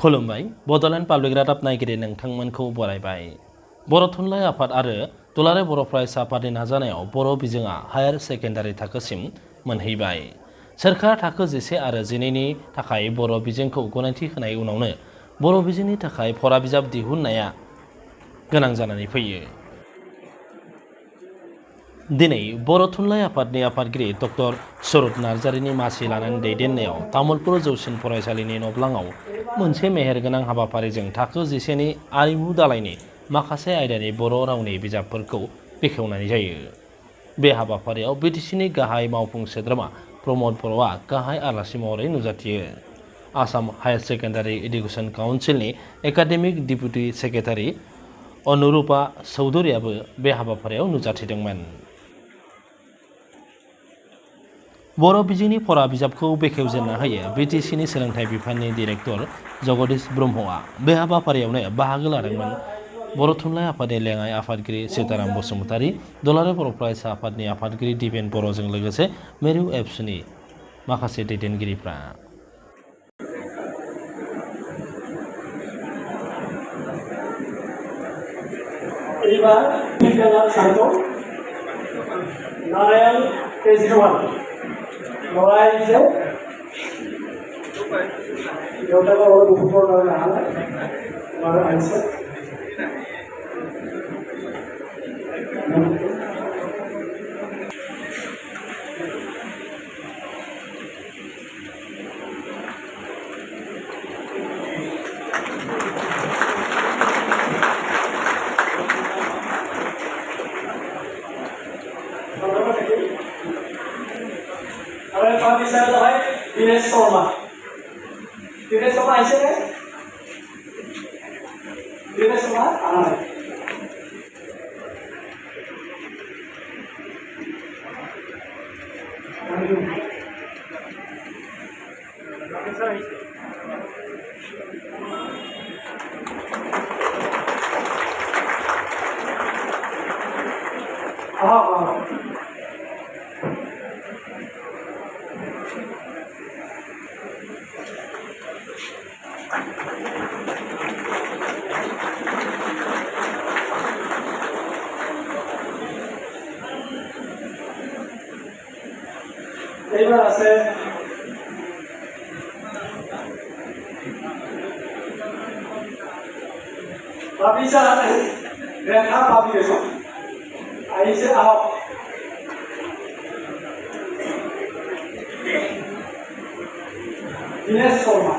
खुलुमबाय बड'लेण्ड पाब्लिक रादाब नायगिरि नोंथांमोनखौ बरायबाय। बर' थुनलाइ आफाद आरो दुलाराय बर' फरायसा आफादनि नाजानायाव बर' बिजोङा हायार सेकेन्डारि थाखोसिम मोनहैबाय। सोरखारा थाखो 11 आरो 12नि थाखाय बर' बिजोंखौ गनायथि होनाय उनावनो बर' बिजोंनि थाखाय फरा बिजाब दिहुननाया गोनां जानानै फैयो। दिनै बर' थुनलाइ आफादनि आफादगिरि डक्टर सुरत नार्जारिनि मासि लानानै दैदेननायाव तामुलपुर जौसिन फरायसालिनि नब्लाङाव मोनसे मेहेरगोनां हाबाफारिजों थाखो 11नि आरिमु दालाइनि माखासे आयदानि बर' रावनि बिजाबफोरखौ बेखेवनाय जायो। बे हाबाफारियाव बिटिसिनि गाहाय मावफुं सोद्रोमा प्रमद बर'आ गाहाय आलासि महरै नुजाथियो। आसाम हायार सेकेन्डारि इडुकेसन काउन्सिलनि एकाडेमिक डिपुटि सेक्रेटारि अनुरुपा चौधुरीयाबो बे हाबाफारियाव नुजाथिदोंमोन। बर' बिजोंनि फरा बिजाबखौ बेखेवजेनना होयो बिटिसिनि सोलोंथाइ बिफाननि डिरेक्टर जगदीश ब्रह्मआ। बे हाबाफारियावनो बाहागो लादोंमोन बर' थुनलाइ आफादनि लेङाइ आफादगिरि सीताराम बसुमतारी, दुलाराय बर' फरायसा आफादनि आफादगिरि दिपेन बर'जों लोगोसे मेरु एबसुनि माखासे दैदेनगिरिफ्रा। Saya adalah Dinesh Sharma. Dinesh Sharma ऐसे है? Dinesh Sharma हाँ। এইবার আছে বাবিসা রেখা পাবলিকেশন আইছে আও দিনেশ শর্মা